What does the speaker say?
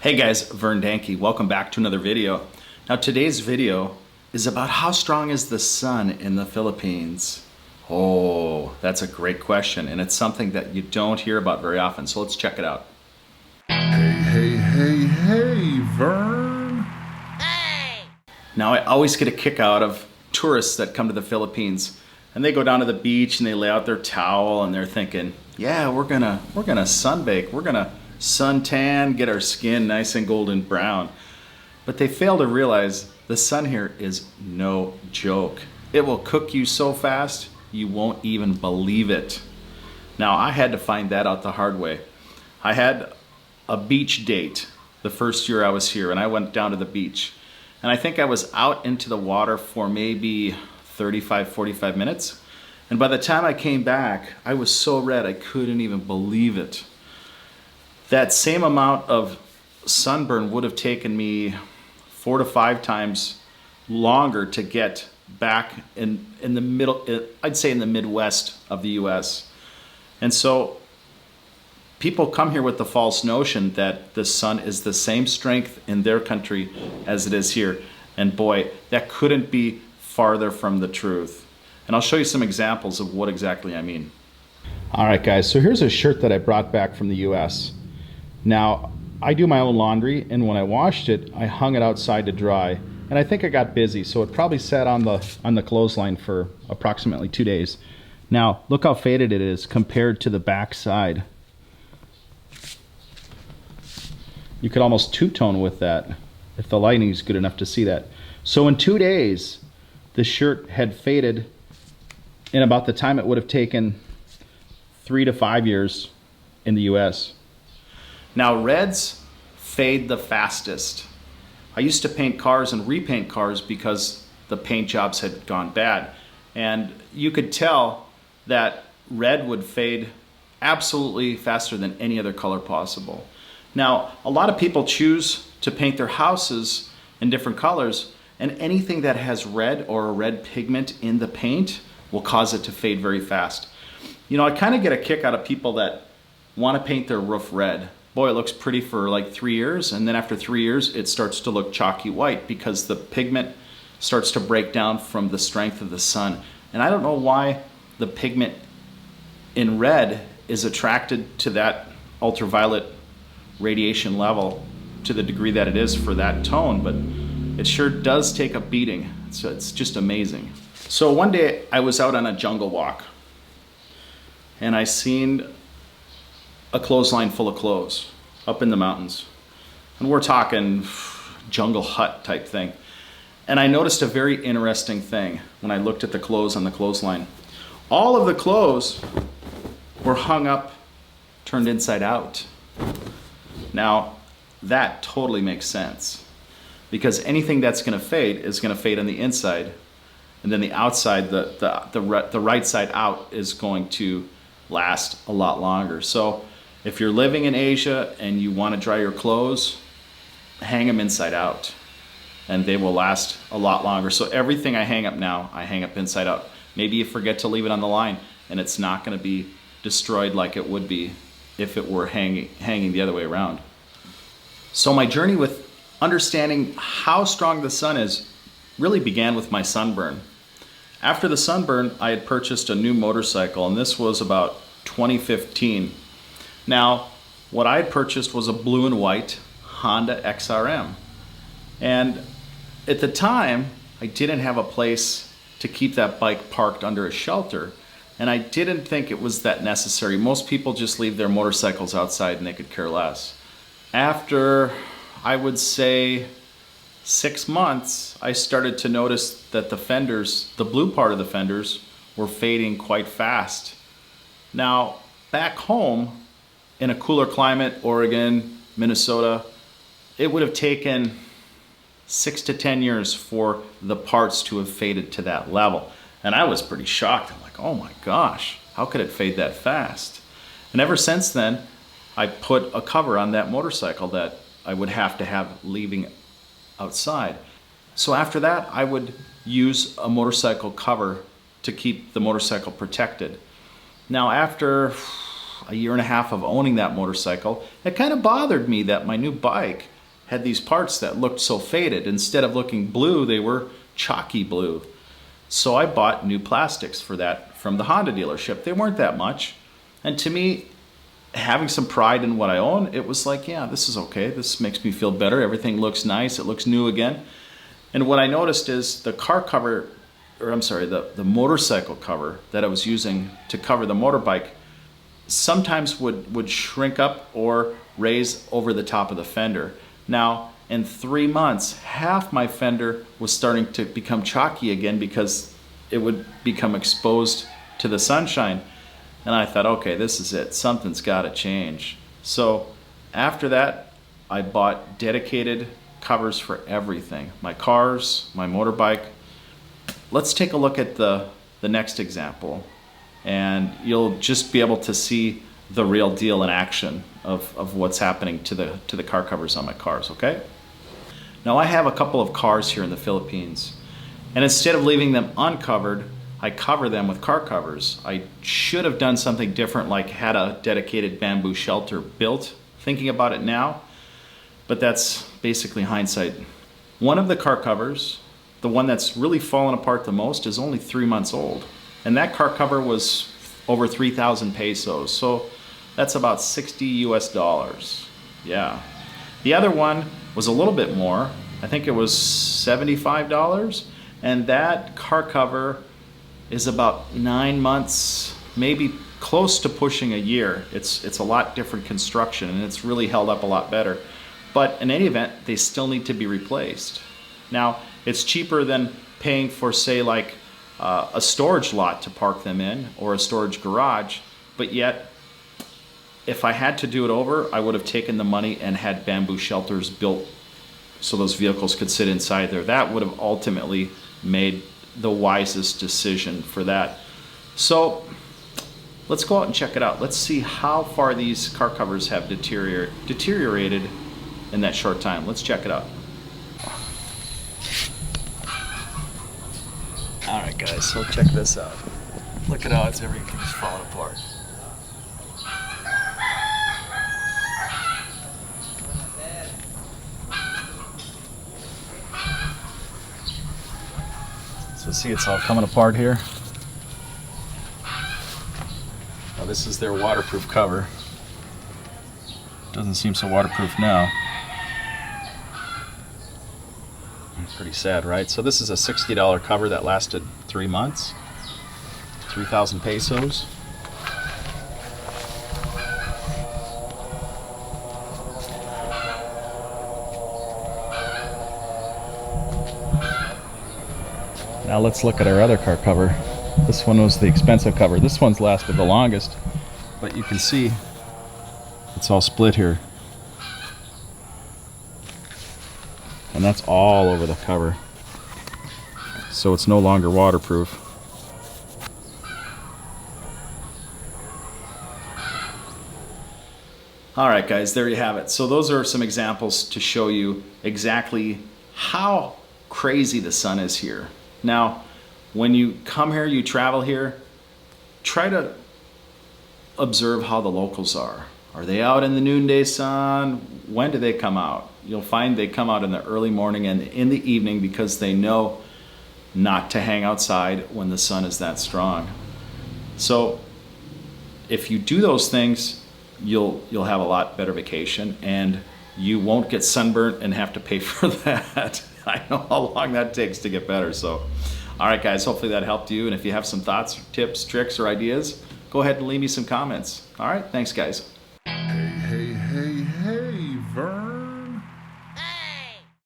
Hey guys, Vern. Welcome back to another video. Now today's video is about how strong is the sun in the Philippines? Oh, that's a great question, and it's something that you don't hear about very often, so let's check it out. Hey, Vern. Now I always get a kick out of tourists that come to the Philippines and they go down to the beach and they lay out their towel and they're thinking, yeah, we're gonna sunbake, we're gonna suntan, get our skin nice and golden brown. But they fail to realize the sun here is no joke. It will cook you so fast you won't even believe it. Now I had to find that out the hard way. I had a beach date the first year I was here, and I went down to the beach. And I think I was out into the water for maybe 45 minutes. And by the time I came back, I was so red I couldn't even believe it. That same amount of sunburn would have taken me 4 to 5 times longer to get back in the middle, I'd say in the Midwest of the US. And so people come here with the false notion that the sun is the same strength in their country as it is here. And boy, that couldn't be farther from the truth. And I'll show you some examples of what exactly I mean. All right, guys, so here's a shirt that I brought back from the US. Now, I do my own laundry, and when I washed it, I hung it outside to dry. And I think I got busy, so it probably sat on the clothesline for approximately 2 days. Now, look how faded it is compared to the back side. You could almost two-tone with that if the lighting is good enough to see that. So in 2 days, the shirt had faded in about the time it would have taken 3 to 5 years in the US. Now reds fade the fastest. I used to paint cars and repaint cars because the paint jobs had gone bad. And you could tell that red would fade absolutely faster than any other color possible. Now, a lot of people choose to paint their houses in different colors, and anything that has red or a red pigment in the paint will cause it to fade very fast. You know, I kind of get a kick out of people that want to paint their roof red. Boy, it looks pretty for like 3 years, and then after 3 years, it starts to look chalky white because the pigment starts to break down from the strength of the sun. And I don't know why the pigment in red is attracted to that ultraviolet radiation level to the degree that it is for that tone, but it sure does take a beating. So it's just amazing. So one day I was out on a jungle walk and I seen a clothesline full of clothes up in the mountains. And we're talking jungle hut type thing. And I noticed a very interesting thing when I looked at the clothes on the clothesline. All of the clothes were hung up, turned inside out. Now, that totally makes sense because anything that's going to fade is going to fade on the inside, and then the outside, the right side out is going to last a lot longer. So if you're living in Asia and you want to dry your clothes, hang them inside out and they will last a lot longer. So everything I hang up now, I hang up inside out. Maybe you forget to leave it on the line and it's not going to be destroyed like it would be if it were hanging the other way around. So my journey with understanding how strong the sun is really began with my sunburn. After the sunburn, I had purchased a new motorcycle, and this was about 2015. Now, what I had purchased was a blue and white Honda XRM. And at the time, I didn't have a place to keep that bike parked under a shelter. And I didn't think it was that necessary. Most people just leave their motorcycles outside and they could care less. After, I would say, 6 months, I started to notice that the fenders, the blue part of the fenders, were fading quite fast. Now, back home, in a cooler climate, Oregon, Minnesota, it would have taken 6 to 10 years for the parts to have faded to that level. And I was pretty shocked. I'm like, oh my gosh, how could it fade that fast? And ever since then, I put a cover on that motorcycle that I would have to have leaving outside. So after that, I would use a motorcycle cover to keep the motorcycle protected. Now after a year and a half of owning that motorcycle, it kind of bothered me that my new bike had these parts that looked so faded. Instead of looking blue, they were chalky blue. So I bought new plastics for that from the Honda dealership. They weren't that much. And to me, having some pride in what I own, it was like, yeah, this is okay. This makes me feel better. Everything looks nice. It looks new again. And what I noticed is the car cover, or I'm sorry, the motorcycle cover that I was using to cover the motorbike sometimes would shrink up or raise over the top of the fender. Now, in 3 months, half my fender was starting to become chalky again because it would become exposed to the sunshine. And I thought, okay, this is it. Something's got to change. So after that, I bought dedicated covers for everything. My cars, my motorbike. Let's take a look at the next example. And you'll just be able to see the real deal in action of what's happening to the car covers on my cars, okay? Now I have a couple of cars here in the Philippines. And instead of leaving them uncovered, I cover them with car covers. I should have done something different, like had a dedicated bamboo shelter built, thinking about it now, but that's basically hindsight. One of the car covers, the one that's really fallen apart the most, is only 3 months old. And that car cover was over 3,000 pesos. So that's about 60 US dollars. Yeah. The other one was a little bit more. I think it was $75. And that car cover is about 9 months, maybe close to pushing a year. It's a lot different construction, and it's really held up a lot better. But in any event, they still need to be replaced. Now, it's cheaper than paying for, say, like a storage lot to park them in, or a storage garage, but yet if I had to do it over, I would have taken the money and had bamboo shelters built so those vehicles could sit inside there. That would have ultimately made the wisest decision for that. So let's go out and check it out. Let's see how far these car covers have deteriorated in that short time. Let's check it out. Alright guys, so check this out. Look at how everything's falling apart. So see, it's all coming apart here. Now this is their waterproof cover. Doesn't seem so waterproof now. Pretty sad, right? So this is a $60 cover that lasted 3 months. 3,000 pesos. Now let's look at our other car cover. This one was the expensive cover. This one's lasted the longest, but you can see it's all split here. And that's all over the cover. So it's no longer waterproof. Alright guys, there you have it. So those are some examples to show you exactly how crazy the sun is here. Now, when you come here, you travel here, try to observe how the locals are. Are they out in the noonday sun? When do they come out? You'll find they come out in the early morning and in the evening because they know not to hang outside when the sun is that strong. So if you do those things, you'll have a lot better vacation, and you won't get sunburnt and have to pay for that. I know how long that takes to get better. So, all right, guys, hopefully that helped you. And if you have some thoughts, tips, tricks, or ideas, go ahead and leave me some comments. All right, thanks, guys.